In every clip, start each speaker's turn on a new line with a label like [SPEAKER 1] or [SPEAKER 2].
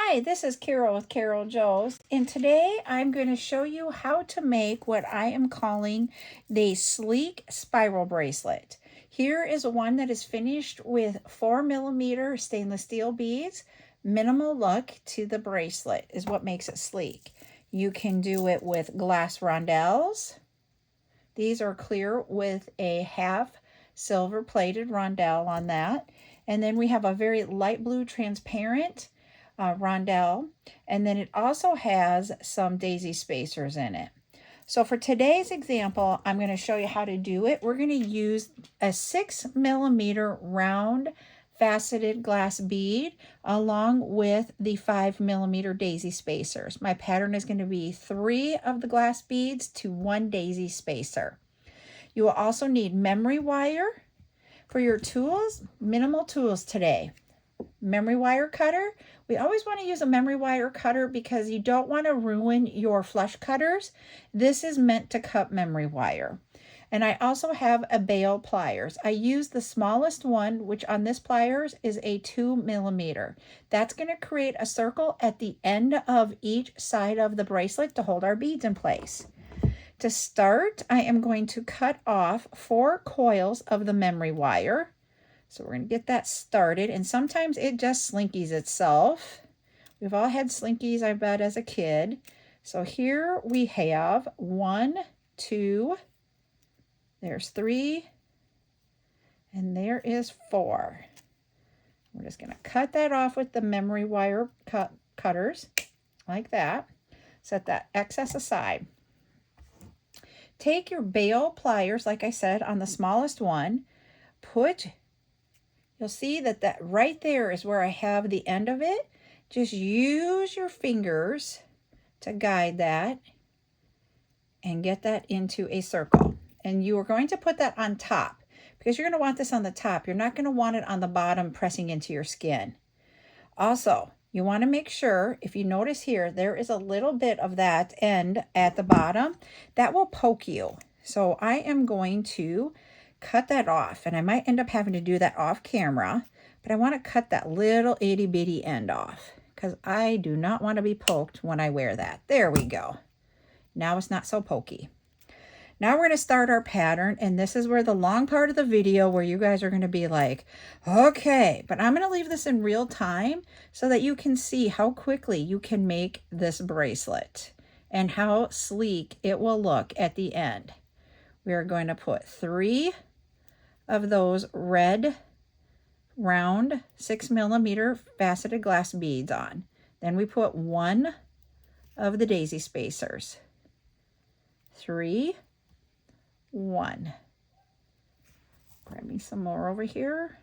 [SPEAKER 1] Hi, this is Carol with Carol Joes, and today I'm going to show you how to make what I am calling the Sleek Spiral Bracelet. Here is one that is finished with 4mm stainless steel beads. Minimal look to the bracelet is what makes it sleek. You can do it with glass rondelles. These are clear with a half silver plated rondelle on that. And then we have a very light blue transparent rondelle, and then it also has some daisy spacers in it. So for today's example, I'm going to show you how to do it. We're going to use a 6mm round faceted glass bead along with the 5mm daisy spacers. My pattern is going to be 3 of the glass beads to 1 daisy spacer. You will also need memory wire. For your tools, minimal tools today. Memory wire cutter. We always want to use a memory wire cutter because you don't want to ruin your flush cutters. This is meant to cut memory wire. And I also have a bail pliers. I use the smallest one, which on this pliers is a 2mm. That's going to create a circle at the end of each side of the bracelet to hold our beads in place. To start, I am going to cut off 4 coils of the memory wire. So we're going to get that started, and sometimes it just slinkies itself. We've all had slinkies, I bet, as a kid. So here we have 1, 2, there's 3, and there is 4. We're just going to cut that off with the memory wire cutters, like that. Set that excess aside. Take your bail pliers, like I said, on the smallest one. You'll see that right there is where I have the end of it. Just use your fingers to guide that and get that into a circle. And you are going to put that on top because you're going to want this on the top. You're not going to want it on the bottom pressing into your skin. Also, you want to make sure, if you notice here, there is a little bit of that end at the bottom that will poke you. So I am going to cut that off, and I might end up having to do that off camera, but I want to cut that little itty bitty end off because I do not want to be poked when I wear that. There we go. Now it's not so pokey. Now we're going to start our pattern, and this is where the long part of the video where you guys are going to be like, okay, but I'm going to leave this in real time so that you can see how quickly you can make this bracelet and how sleek it will look at the end. We are going to put 3 of those red round 6mm faceted glass beads on. Then we put 1 of the daisy spacers. 3, 1. Grab me some more over here.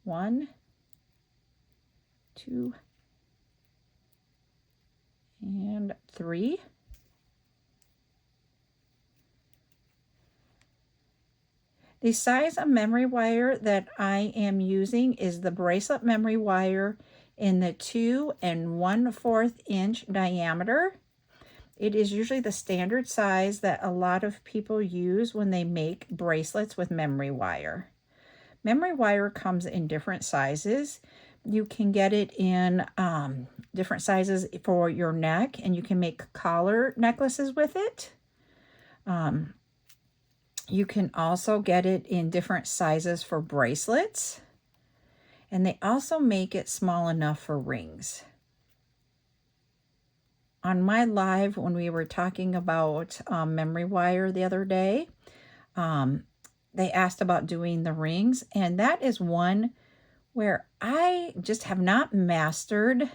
[SPEAKER 1] 1, 2, and 3. The size of memory wire that I am using is the bracelet memory wire in the 2 1/4 inch diameter. It is usually the standard size that a lot of people use when they make bracelets with memory wire. Memory wire comes in different sizes. You can get it in different sizes for your neck, and you can make collar necklaces with it. You can also get it in different sizes for bracelets. And they also make it small enough for rings. On my live, when we were talking about memory wire the other day, they asked about doing the rings. And that is one where I just have not mastered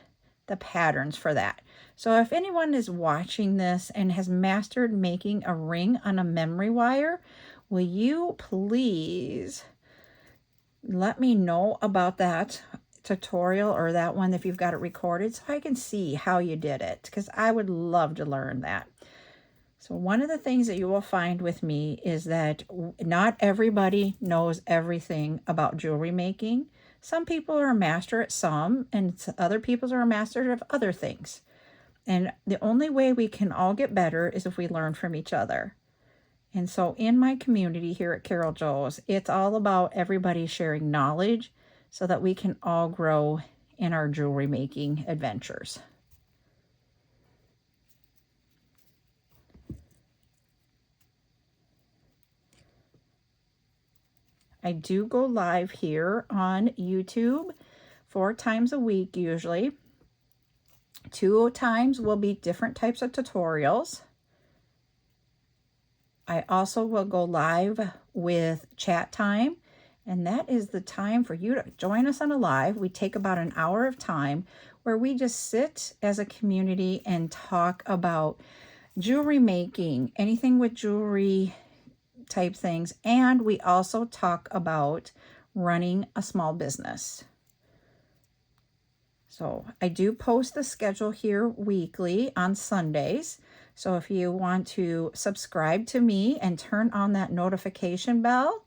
[SPEAKER 1] the patterns for that. So if anyone is watching this and has mastered making a ring on a memory wire, will you please let me know about that tutorial or that one if you've got it recorded so I can see how you did it, because I would love to learn that. So one of the things that you will find with me is that not everybody knows everything about jewelry making. Some people are a master at some, and other people are a master of other things. And the only way we can all get better is if we learn from each other. And so in my community here at Carol Joes, it's all about everybody sharing knowledge so that we can all grow in our jewelry making adventures. I do go live here on YouTube 4 times a week usually. 2 times will be different types of tutorials. I also will go live with chat time, and that is the time for you to join us on a live. We take about an hour of time where we just sit as a community and talk about jewelry making, anything with jewelry type things, and we also talk about running a small business. So I do post the schedule here weekly on Sundays. So if you want to subscribe to me and turn on that notification bell,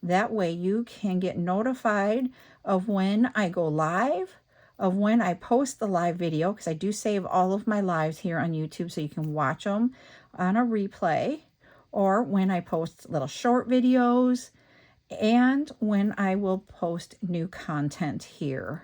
[SPEAKER 1] that way you can get notified of when I go live, of when I post the live video, because I do save all of my lives here on YouTube so you can watch them on a replay, or when I post little short videos, and when I will post new content here.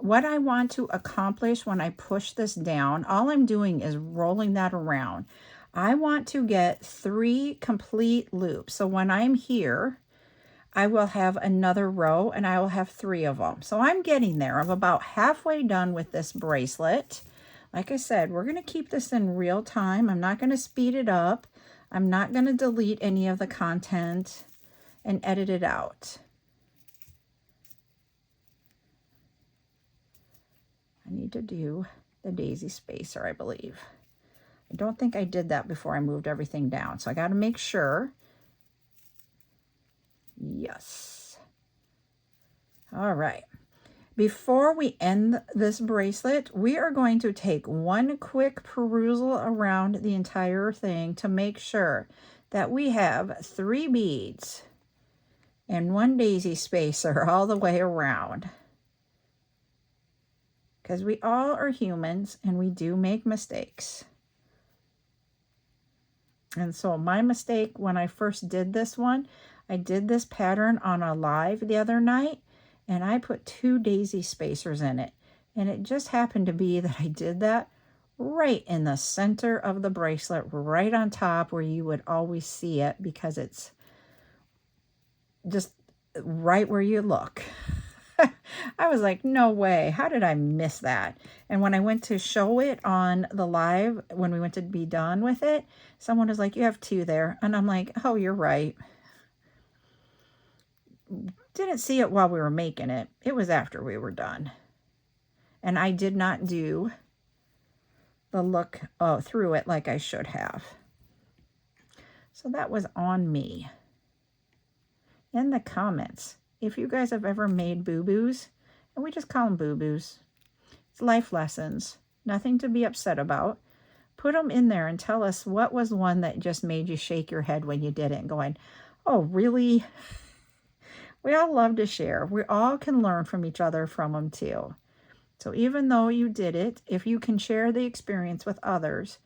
[SPEAKER 1] What I want to accomplish when I push this down, all I'm doing is rolling that around. I want to get 3 complete loops. So when I'm here, I will have another row and I will have 3 of them. So I'm getting there. I'm about halfway done with this bracelet. Like I said, we're going to keep this in real time. I'm not going to speed it up. I'm not going to delete any of the content and edit it out. I need to do the daisy spacer, I believe. I don't think I did that before I moved everything down. So I got to make sure. Yes. All right. Before we end this bracelet, we are going to take one quick perusal around the entire thing to make sure that we have 3 beads and 1 daisy spacer all the way around. Because we all are humans and we do make mistakes. And so my mistake when I first did this one, I did this pattern on a live the other night and I put 2 daisy spacers in it. And it just happened to be that I did that right in the center of the bracelet, right on top where you would always see it because it's just right where you look. I was like, no way. How did I miss that? And when I went to show it on the live, when we went to be done with it, someone was like, you have 2 there. And I'm like, oh, you're right. Didn't see it while we were making it. It was after we were done. And I did not do the look through it like I should have. So that was on me. In the comments, if you guys have ever made boo-boos, and we just call them boo-boos, it's life lessons, nothing to be upset about. Put them in there and tell us what was one that just made you shake your head when you did it and going, oh, really? We all love to share. We all can learn from each other from them too. So even though you did it, if you can share the experience with others,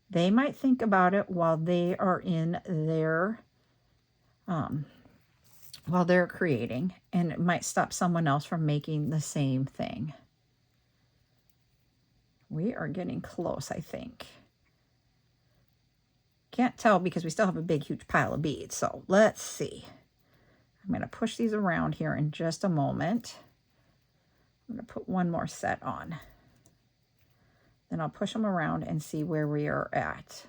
[SPEAKER 1] they might think about it while they are in their while they're creating, and it might stop someone else from making the same thing. We are getting close, I think. Can't tell because we still have a big, huge pile of beads. So let's see. I'm going to push these around here in just a moment. I'm going to put 1 more set on. Then I'll push them around and see where we are at.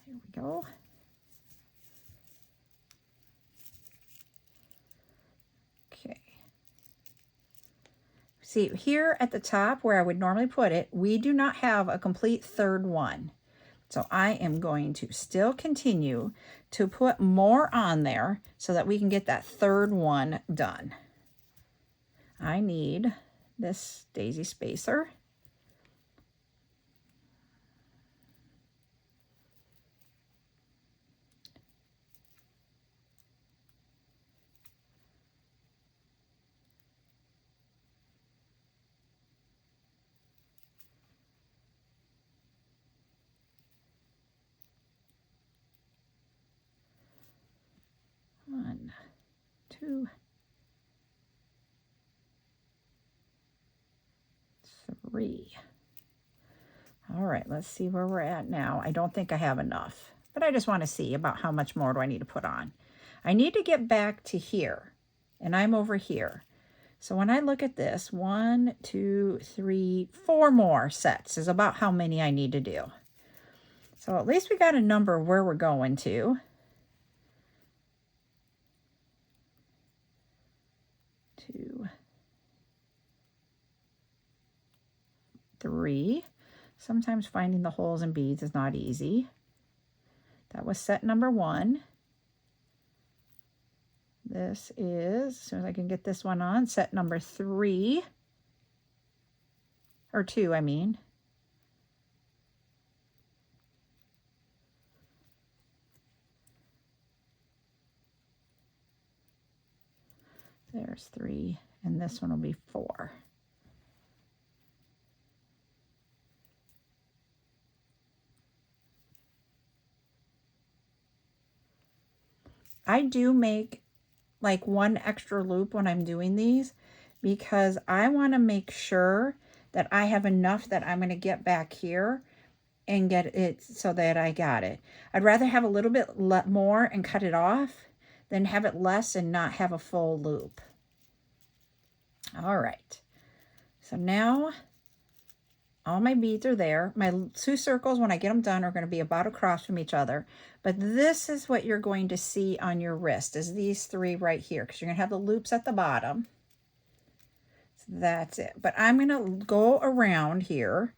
[SPEAKER 1] There we go. Okay. See, here at the top where I would normally put it, we do not have a complete 3rd one. So I am going to still continue to put more on there so that we can get that 3rd one done. I need this daisy spacer. 2, 3. All right, let's see where we're at now. I don't think I have enough, but I just want to see about how much more do I need to put on. I need to get back to here, and I'm over here. So when I look at this, 1, 2, 3, 4 more sets is about how many I need to do. So at least we got a number where we're going to. 2, 3. Sometimes finding the holes in beads is not easy. That was set number 1. This is, as soon as I can get this one on, set number 3. Or 2, I mean. There's 3, and this one will be 4. I do make like 1 extra loop when I'm doing these because I want to make sure that I have enough that I'm going to get back here and get it so that I got it. I'd rather have a little bit more and cut it off than have it less and not have a full loop. All right. So now all my beads are there. My 2 circles, when I get them done, are going to be about across from each other. But this is what you're going to see on your wrist, is these 3 right here, because you're going to have the loops at the bottom. So that's it. But I'm going to go around here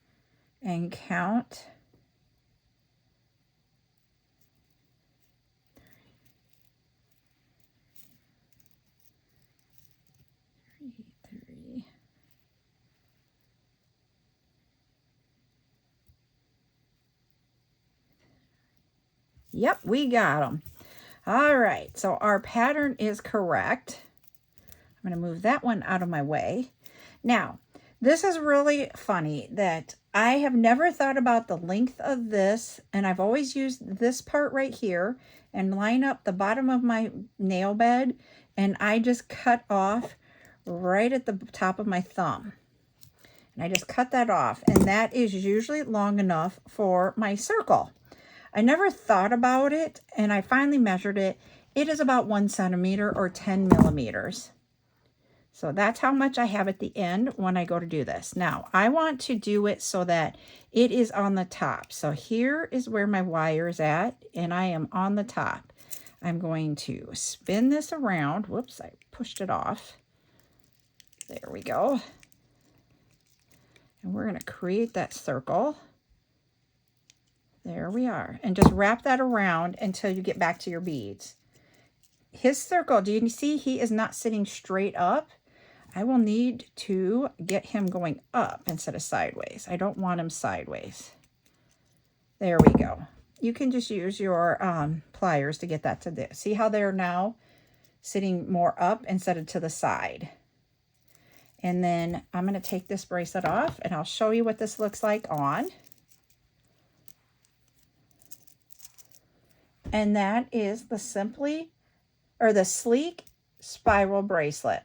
[SPEAKER 1] and count. 3. Yep, we got them. All right, so our pattern is correct. I'm going to move that one out of my way. Now, this is really funny that I have never thought about the length of this, and I've always used this part right here and line up the bottom of my nail bed, and I just cut off right at the top of my thumb. And I just cut that off, and that is usually long enough for my circle. I never thought about it, and I finally measured it. It is about 1 centimeter or 10 millimeters. So that's how much I have at the end when I go to do this. Now, I want to do it so that it is on the top. So here is where my wire is at, and I am on the top. I'm going to spin this around. Whoops, I pushed it off. There we go. And we're going to create that circle. There we are. And just wrap that around until you get back to your beads. His circle, do you see he is not sitting straight up? I will need to get him going up instead of sideways. I don't want him sideways. There we go. You can just use your pliers to get that to this. See how they're now sitting more up instead of to the side. And then I'm going to take this bracelet off and I'll show you what this looks like on. And that is the Sleek Spiral Bracelet.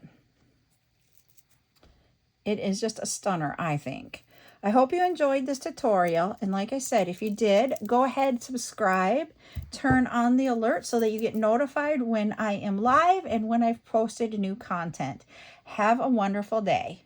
[SPEAKER 1] It is just a stunner, I think. I hope you enjoyed this tutorial. And like I said, if you did, go ahead, subscribe, turn on the alert so that you get notified when I am live and when I've posted new content. Have a wonderful day.